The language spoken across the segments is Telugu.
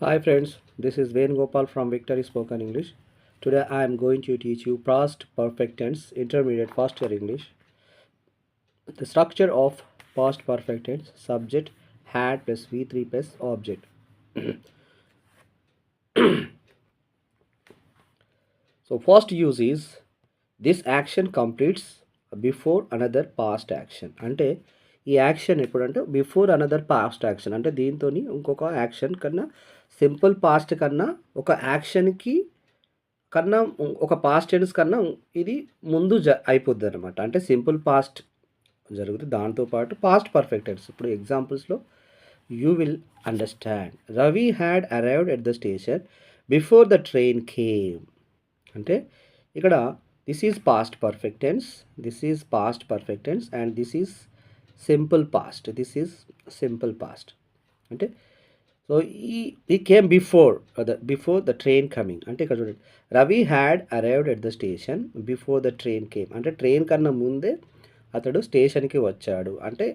Hi friends, this is Venugopal from Victory Spoken English. Today I am going to teach you past perfect tense, intermediate first year English. The structure of past perfect tense, subject, had plus V3 plus object. So first use is this action completes before another past action. అంటే ఈ యాక్షన్ ఎప్పుడంటే బిఫోర్ అనదర్ పాస్ట్ యాక్షన్ అంటే దీంతో ఇంకొక యాక్షన్ కన్నా సింపుల్ పాస్ట్ కన్నా ఒక యాక్షన్కి కన్నా ఒక పాస్ట్ టెన్స్ కన్నా ఇది ముందు అయిపోద్ది అనమాట. అంటే సింపుల్ పాస్ట్ జరుగుతుంది, దాంతోపాటు పాస్ట్ పర్ఫెక్ట్ టెన్స్. ఇప్పుడు ఎగ్జాంపుల్స్లో you will understand. Ravi had arrived at the station before the train came. అంటే ఇక్కడ this is past perfect tense, this is past perfect tense and this is simple past, this is simple past. అంటే సో ఈ came before the train coming. అంటే ఇక్కడ చూడండి, Ravi had arrived at the station before the train came. అంటే ట్రైన్ కన్నా ముందే అతడు స్టేషన్కి వచ్చాడు. అంటే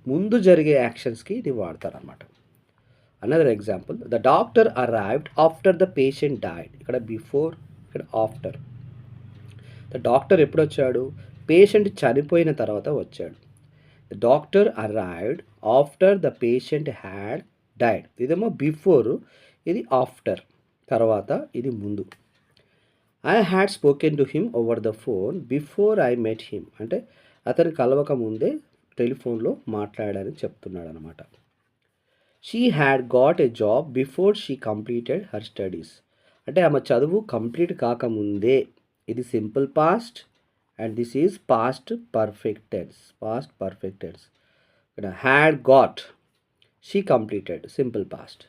ముందు జరిగే యాక్షన్స్కి ఇది వాడతారనమాట. Another example, the doctor arrived after the patient died. ఇక్కడ బిఫోర్, ఇక్కడ ఆఫ్టర్. ద డాక్టర్ ఎప్పుడు వచ్చాడు? పేషెంట్ చనిపోయిన తర్వాత వచ్చాడు. The doctor arrived after the patient had died. ఇదేమో బిఫోర్, ఇది ఆఫ్టర్, తర్వాత ఇది ముందు. I had spoken to him over the phone before I met him. అంటే అతను కలవక ముందే టెలిఫోన్లో మాట్లాడాలని చెప్తున్నాడు అనమాట. She had got a job before she completed her studies. అంటే ఆమె చదువు కంప్లీట్ కాకముందే. ఇది simple past and this is past perfect tense, past perfect tense. ఇక్కడ had got, she completed, simple past.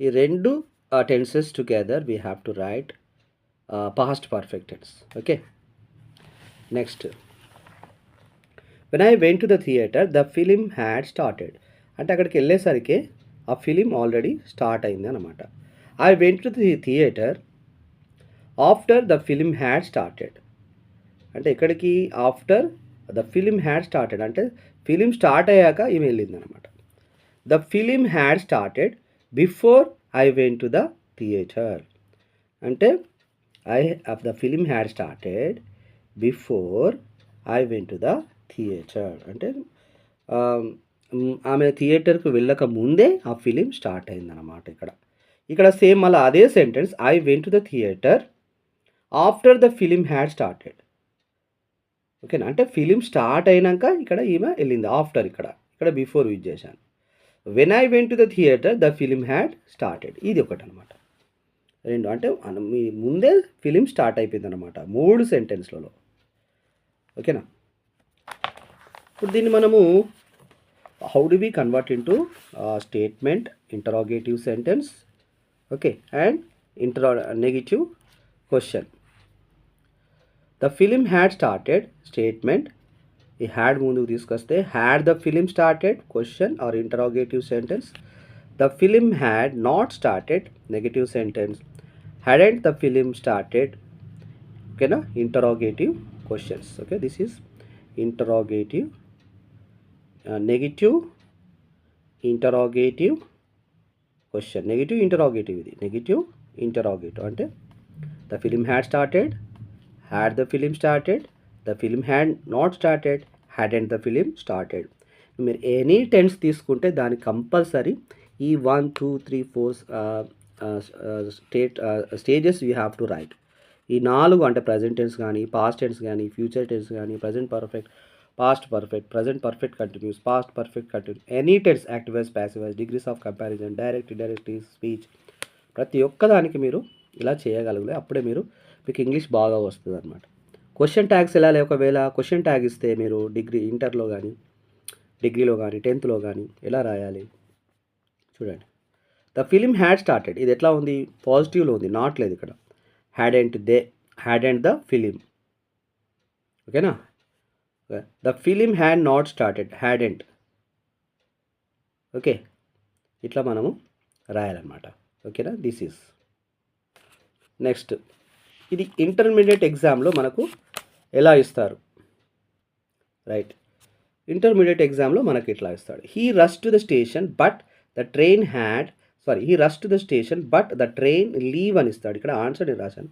ఈ రెండు tenses together we have to write past perfect tense. Okay, next, when I went to the theatre the film had started. అంటే అక్కడికి వెళ్ళేసరికి ఆ ఫిలిం ఆల్రెడీ స్టార్ట్ అయింది అనమాట. I went to the theatre after the film had started. అంటే ఇక్కడికి after the film had started అంటే ఫిలిం స్టార్ట్ అయ్యాక ఈమె వెళ్ళింది అనమాట. The film had started before I went to the theatre. అంటే the film had started before I went to the theatre. అంటే ఆమె థియేటర్కి వెళ్ళక ముందే ఆ ఫిలిం స్టార్ట్ అయిందన్నమాట. ఇక్కడ సేమ్ మళ్ళీ అదే sentence, I went to the theatre after the film had started. ఓకేనా, అంటే ఫిలిం స్టార్ట్ అయినాక ఇక్కడ ఈమె వెళ్ళింది. ఆఫ్టర్ ఇక్కడ బిఫోర్ యూజ్ చేశాను. When I went to the theatre the film had started, ఇది ఒకటి అనమాట. రెండు అంటే మీ ముందే ఫిలిం స్టార్ట్ అయిపోయింది అనమాట 3 సెంటెన్స్లలో. ఓకేనా, ఇప్పుడు దీన్ని మనము how do we convert into statement, interrogative sentence, okay, and negative question. The film had started statement, ఈ హ్యాడ్ ముందుకు తీసుకొస్తే had the film started question or interrogative sentence. The film had not started negative sentence. Hadn't the film started, ఓకేనా, interrogative questions. Okay, this is interrogative, negative interrogative question. Negative interrogative, ఇది నెగటివ్ ఇంటరాగేటివ్. అంటే the film had started, had the film started, the film had not started, hadn't the film started. మీరు ఎనీ టెన్స్ తీసుకుంటే దానికి కంపల్సరీ ఈ 1 2 3 4 stages you have to write. ఈ 4 అంటే ప్రజెంట్ టెన్స్ కానీ, పాస్ట్ టెన్స్ కానీ, ఫ్యూచర్ టెన్స్ కానీ, present perfect, past perfect, present perfect continuous, past perfect continuous, any tense, active voice, passive voice, degrees of comparison, direct, indirect speech, ప్రతి ఒక్కదానికి మీరు ఇలా చేయగలిగితే అప్పుడే మీకు ఇంగ్లీష్ బాగా వస్తుంది అనమాట. క్వశ్చన్ ట్యాగ్స్ ఎలా ఒకవేళ క్వశ్చన్ ట్యాగ్ ఇస్తే మీరు ఇంటర్లో కానీ, డిగ్రీలో కానీ, 10th కానీ ఎలా రాయాలి చూడండి. ద ఫిలిం హ్యాడ్ స్టార్టెడ్, ఇది ఎట్లా ఉంది? పాజిటివ్లో ఉంది, నాట్ లేదు ఇక్కడ. హ్యాడెంట్ ద ఫిలిం, ఓకేనా. The film had not started, hadn't. Okay, ఇట్లా మనము రాయాలన్నమాట. ఓకేనా, దిస్ ఈజ్. నెక్స్ట్, ఇది ఇంటర్మీడియట్ ఎగ్జామ్లో మనకు ఎలా ఇస్తారు, రైట్. ఇంటర్మీడియట్ ఎగ్జామ్లో మనకి ఇట్లా ఇస్తాడు. He rush to the station but the train had sorry he rush to the station but the train leave అని ఇస్తాడు. ఇక్కడ ఆన్సర్ నేను రాశాను.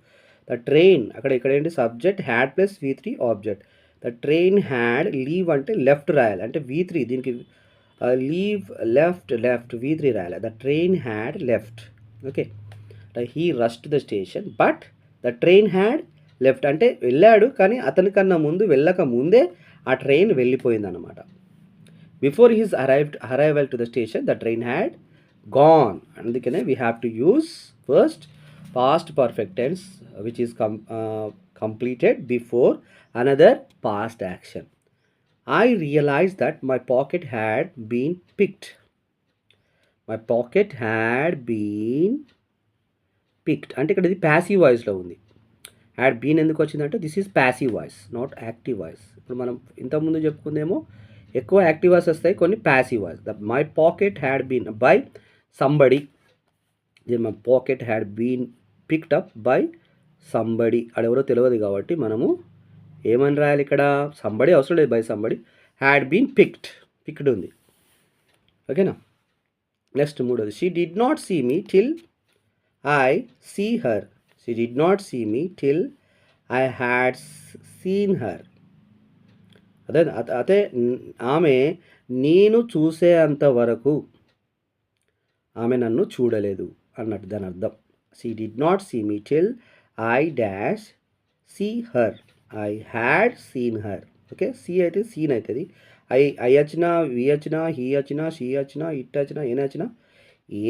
ద ట్రైన్ ఇక్కడ ఏంటి subject had plus V3 object. The train had leave అంటే లెఫ్ట్ రాయాలి, అంటే V3 దీనికి లీవ్ లెఫ్ట్ V3 రాయాలి. The train had left. Okay, he rush to the station but the train had left అంటే వెళ్ళాడు కానీ అతనికన్నా ముందు వెళ్ళక ముందే ఆ ట్రైన్ వెళ్ళిపోయింది అనమాట. Before his arrival to the station the train had gone. అందుకనే we have to use first past perfect tense which is completed before another past action. I realized that my pocket had been picked. My pocket had been picked అంటే ఇక్కడ ఇది ప్యాసివ్ వాయిస్లో ఉంది. హ్యాడ్ బీన్ ఎందుకు వచ్చిందంటే this is passive voice not active voice. ఇప్పుడు మనం ఇంతకుముందు చెప్పుకుందేమో ఎక్కువ యాక్టివ్ వాయిస్ వస్తాయి, కొన్ని passive voice. My pocket had been by somebody. My pocket had been picked up by somebody. అడెవరో తెలియదు కాబట్టి మనము ఏమని రాయాలి ఇక్కడ, సంబడి అవసరం లేదు, by somebody. Had been picked ఉంది. ఓకేనా. నెక్స్ట్ మూడోది, she did not see me till I see her. She did not see me till I had seen her. అదే ఆమె నేను చూసేంత వరకు ఆమె నన్ను చూడలేదు అన్నట్టు దాని అర్థం. She did not see me till I dash see her. I had seen her. Okay, see అయితే సీన్ అవుతుంది. ఐ వచ్చినా, వి వచ్చినా, హీ వచ్చినా, షీ వచ్చినా, ఇట్ వచ్చినా, ఏని వచ్చినా,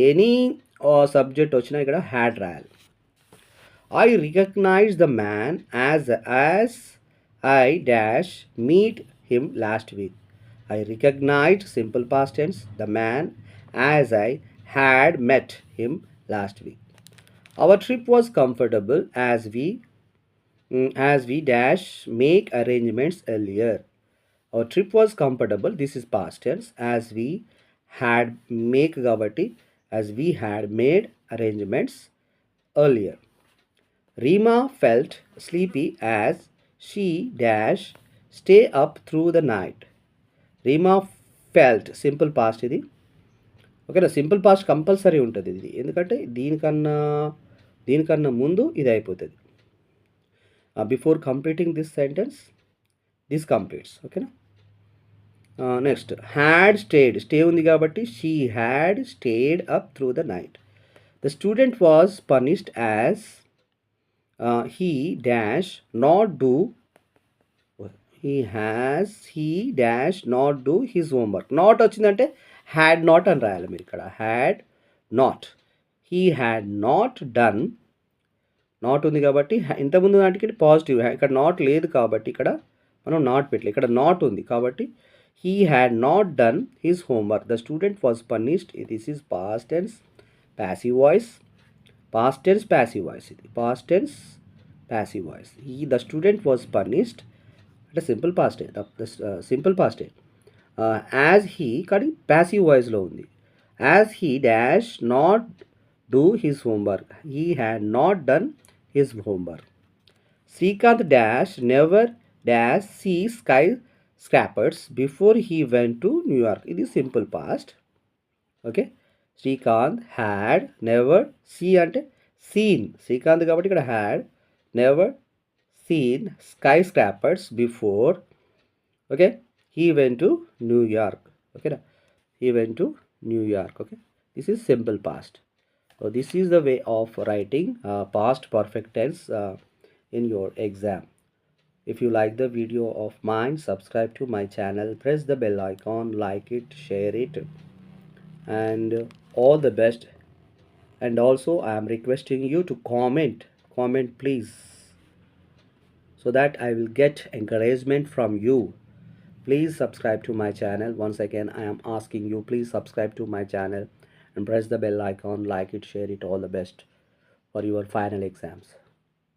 ఎనీ సబ్జెక్ట్ వచ్చినా ఇక్కడ హ్యాడ్ రాయాలి. I recognize the man as I dash meet him last week. I recognized simple past tense the man as I had met him last week. Our trip was comfortable as we dash make arrangements earlier. Our trip was comfortable, this is past tense, as we had make gavati, as we had made arrangements earlier. Rima felt sleepy as she dash stay up through the night. Rima felt simple past ఇది. ఓకేనా, సింపుల్ పాస్ట్ కంపల్సరీ ఉంటుంది ఇది, ఎందుకంటే దీనికన్నా ముందు ఇది అయిపోతుంది. Before completing this sentence this completes. ఓకేనా. నెక్స్ట్ హ్యాడ్ స్టే ఉంది కాబట్టి she had stayed up through the night. The student was punished as he dash not do he dash not do his homework. Not వచ్చిందంటే హ్యాడ్ నాట్ అని రాయాలి మీరు ఇక్కడ. Had not, he had not done. Not ఉంది కాబట్టి ఇంతకుముందు నాటికి పాజిటివ్, ఇక్కడ నాట్ లేదు కాబట్టి ఇక్కడ మనం నాట్ పెట్టలేదు, ఇక్కడ నాట్ ఉంది కాబట్టి he had not done his homework. The student was punished. This is past tense passive voice. Past tense passive voice ఇది, past tense passive voice. The student was punished అంటే సింపుల్ పాస్టే, సింపుల్ పాస్టే. యాజ్ హీ కానీ ప్యాసివ్ వాయిస్లో ఉంది. As he dash not do his homework, he had not done his homework. Srikanth dash never dash see skyscrapers before he went to New York. ఇది simple past. Okay, Srikanth had never, see అంటే సీన్, శ్రీకాంత్ కాబట్టి ఇక్కడ had never seen skyscrapers before, okay, he went to New York. Okay, he went to New York. Okay, this is simple past. So this is the way of writing past perfect tense in your exam. If you like the video of mine, subscribe to my channel, press the bell icon, like it, share it, and all the best. And also I am requesting you to comment please, so that I will get encouragement from you. Please subscribe to my channel. Once again I am asking you, please subscribe to my channel and press the bell icon, like it, share it. All the best for your final exams.